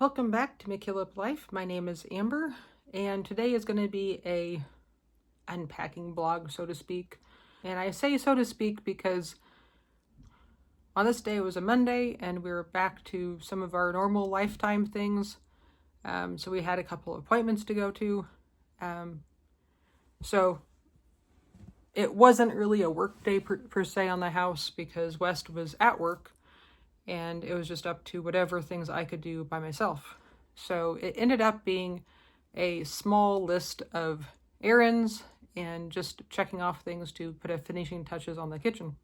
Welcome back to mckilliplife. My name is Amber, and today is going to be a unpacking blog, so to speak. And I say so to speak because on this day it was a Monday, and we were back to some of our normal lifetime things. So we had a couple of appointments to go to. So it wasn't really a work day per se on the house because West was at work, and it was just up to whatever things I could do by myself. So it ended up being a small list of errands and just checking off things to put a finishing touches on the kitchen.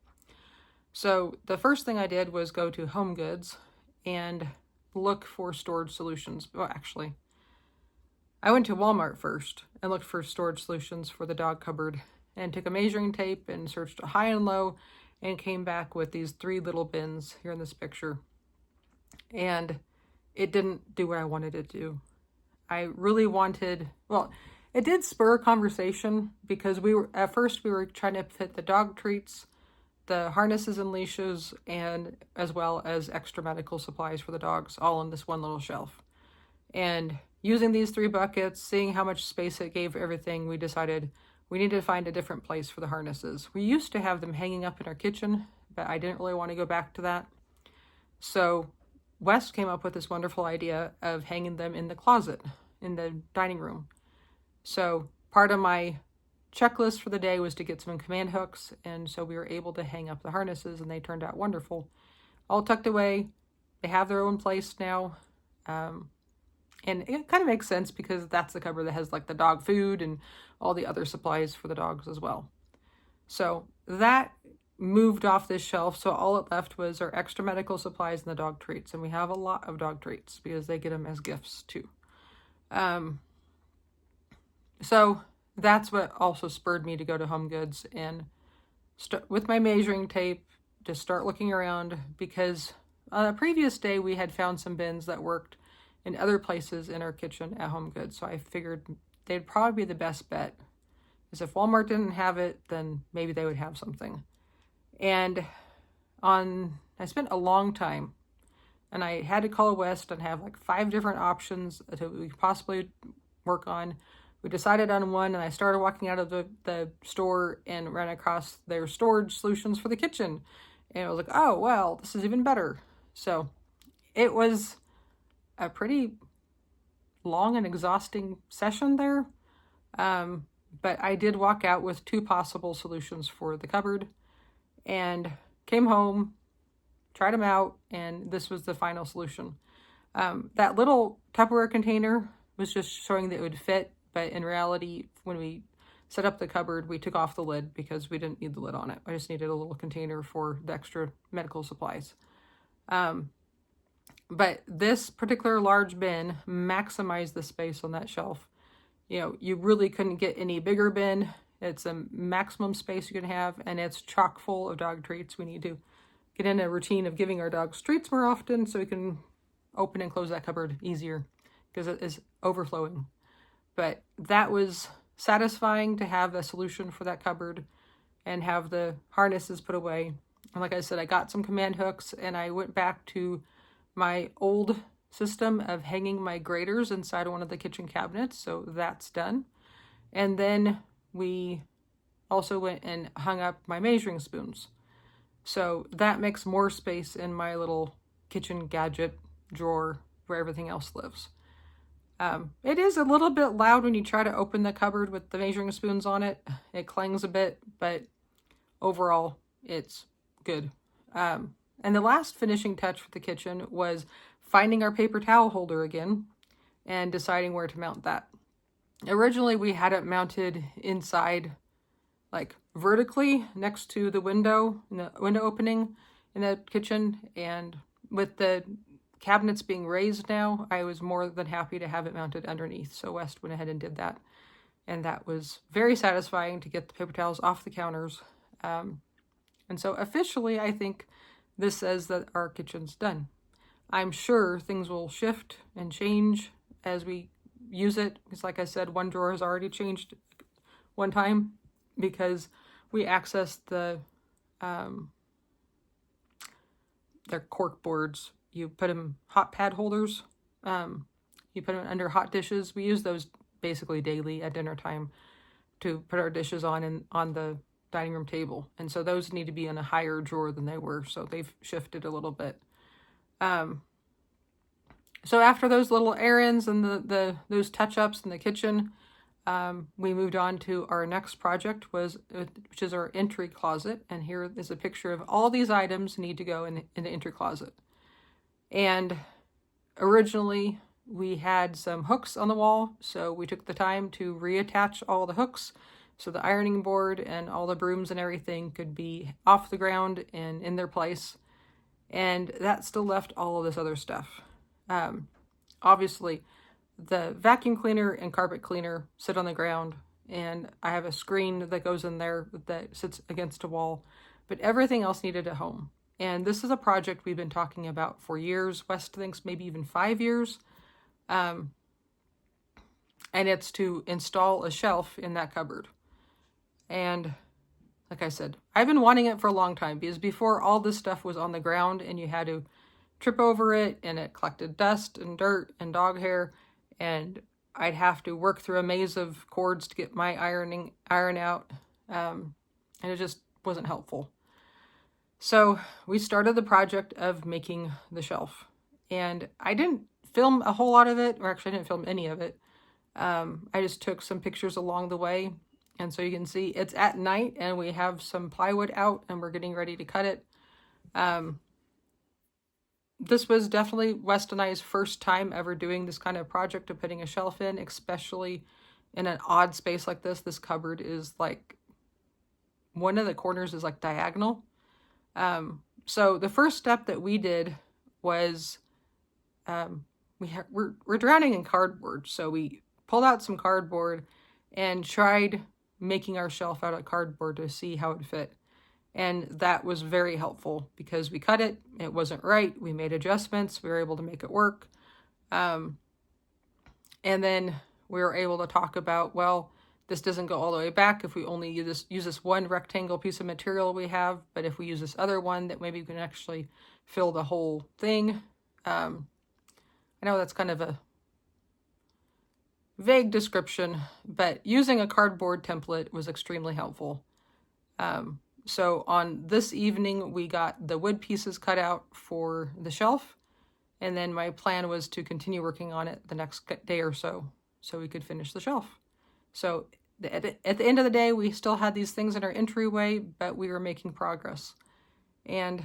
So the first thing I did was go to Home Goods and look for storage solutions. Well, actually, I went to Walmart first and looked for storage solutions for the dog cupboard and took a measuring tape and searched high and low and came back with these 3 little bins here in this picture. And it didn't do what I wanted it to do. I really wanted, well, it did spur a conversation because at first we were trying to fit the dog treats, the harnesses and leashes, and as well as extra medical supplies for the dogs, all on this one little shelf. And using these 3 buckets, seeing how much space it gave everything, we decided we needed to find a different place for the harnesses. We used to have them hanging up in our kitchen, but I didn't really want to go back to that. So Wes came up with this wonderful idea of hanging them in the closet in the dining room. So part of my checklist for the day was to get some command hooks, and so we were able to hang up the harnesses, and they turned out wonderful. All tucked away. They have their own place now. And it kind of makes sense because that's the cupboard that has like the dog food and all the other supplies for the dogs as well. So that moved off this shelf. So all it left was our extra medical supplies and the dog treats. And we have a lot of dog treats because they get them as gifts too. So that's what also spurred me to go to Home Goods and start with my measuring tape to start looking around, because on a previous day we had found some bins that worked in other places in our kitchen at Home Goods. So I figured they'd probably be the best bet, because if Walmart didn't have it, then maybe they would have something. And I spent a long time, and I had to call West and have like 5 different options that we could possibly work on. We decided on one, and I started walking out of the store and ran across their storage solutions for the kitchen. And I was like, oh, well, this is even better. So it was a pretty long and exhausting session there. But I did walk out with 2 possible solutions for the cupboard and came home, tried them out, and this was the final solution. That little Tupperware container was just showing that it would fit, but in reality, when we set up the cupboard, we took off the lid because we didn't need the lid on it. I just needed a little container for the extra medical supplies. But this particular large bin maximized the space on that shelf. You know, you really couldn't get any bigger bin. It's a maximum space you can have, and it's chock full of dog treats. We need to get in a routine of giving our dogs treats more often so we can open and close that cupboard easier because it is overflowing. But that was satisfying to have a solution for that cupboard and have the harnesses put away. And like I said, I got some command hooks, and I went back to my old system of hanging my graters inside one of the kitchen cabinets. So that's done. And then we also went and hung up my measuring spoons. So that makes more space in my little kitchen gadget drawer where everything else lives. It is a little bit loud when you try to open the cupboard with the measuring spoons on it. It clangs a bit, but overall it's good. And the last finishing touch for the kitchen was finding our paper towel holder again and deciding where to mount that. Originally, we had it mounted inside, like vertically next to the window opening in the kitchen. And with the cabinets being raised now, I was more than happy to have it mounted underneath. So West went ahead and did that. And that was very satisfying to get the paper towels off the counters. And so officially, I think this says that our kitchen's done. I'm sure things will shift and change as we use it. Because like I said, one drawer has already changed one time because we accessed the cork boards. You put them hot pad holders You put them under hot dishes. We use those basically daily at dinner time to put our dishes on the dining room table. And so those need to be in a higher drawer than they were. So they've shifted a little bit. So after those little errands and those touch-ups in the kitchen, we moved on to our next project, which is our entry closet. And here is a picture of all these items need to go in the entry closet. And originally we had some hooks on the wall, so we took the time to reattach all the hooks so the ironing board and all the brooms and everything could be off the ground and in their place. And that still left all of this other stuff. Obviously, the vacuum cleaner and carpet cleaner sit on the ground, and I have a screen that goes in there that sits against a wall, but everything else needed a home. And this is a project we've been talking about for years. West thinks maybe even 5 years. And it's to install a shelf in that cupboard. And like I said, I've been wanting it for a long time, because before, all this stuff was on the ground and you had to trip over it, and it collected dust and dirt and dog hair, and I'd have to work through a maze of cords to get my iron out. And it just wasn't helpful. So we started the project of making the shelf, and I didn't film a whole lot of it, or actually I didn't film any of it. I just took some pictures along the way. And so you can see it's at night, and we have some plywood out, and we're getting ready to cut it. This was definitely West and I's first time ever doing this kind of project of putting a shelf in, especially in an odd space like this. This cupboard is like, one of the corners is like diagonal. So the first step that we did was, we're drowning in cardboard. So we pulled out some cardboard and tried making our shelf out of cardboard to see how it fit. And that was very helpful, because we cut it, it wasn't right, we made adjustments, we were able to make it work. And then we were able to talk about, well, this doesn't go all the way back if we only use this one rectangle piece of material we have, but if we use this other one, that maybe we can actually fill the whole thing. I know that's kind of a vague description, but using a cardboard template was extremely helpful. So on this evening, we got the wood pieces cut out for the shelf, and then my plan was to continue working on it the next day or so we could finish the shelf. So at the end of the day, we still had these things in our entryway, but we were making progress. And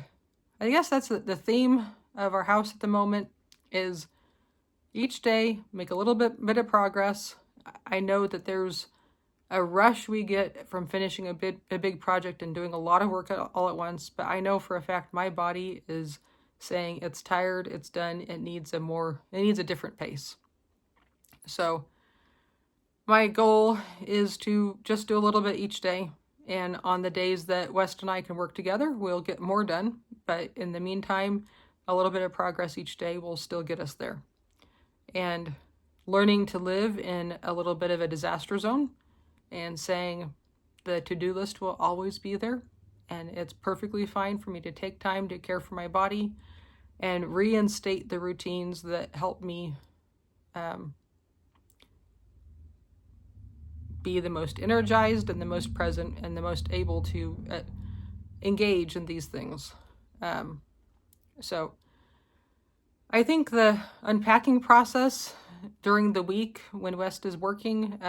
I guess that's the theme of our house at the moment, is each day make a little bit of progress. I know that there's a rush we get from finishing a big project and doing a lot of work all at once, but I know for a fact my body is saying it's tired, it's done, it needs a different pace. So my goal is to just do a little bit each day, and on the days that West and I can work together, we'll get more done, but in the meantime, a little bit of progress each day will still get us there. And learning to live in a little bit of a disaster zone, and saying the to-do list will always be there, and it's perfectly fine for me to take time to care for my body and reinstate the routines that help me be the most energized and the most present and the most able to engage in these things. So I think the unpacking process during the week when West is working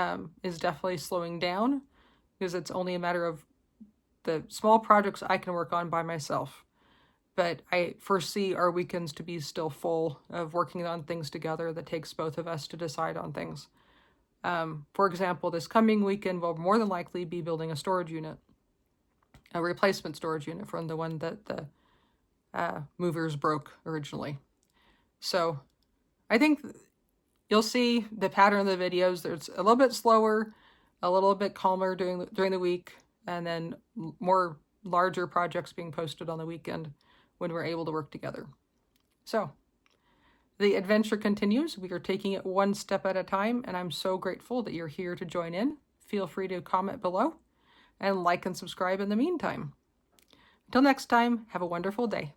is definitely slowing down, because it's only a matter of the small projects I can work on by myself. But I foresee our weekends to be still full of working on things together that takes both of us to decide on things. For example, this coming weekend we'll more than likely be building a storage unit, a replacement storage unit from the one that the movers broke originally. So I think you'll see the pattern of the videos. There's a little bit slower, a little bit calmer during the week, and then more larger projects being posted on the weekend when we're able to work together. So the adventure continues. We are taking it one step at a time, and I'm so grateful that you're here to join in. Feel free to comment below and like and subscribe in the meantime. Until next time, have a wonderful day.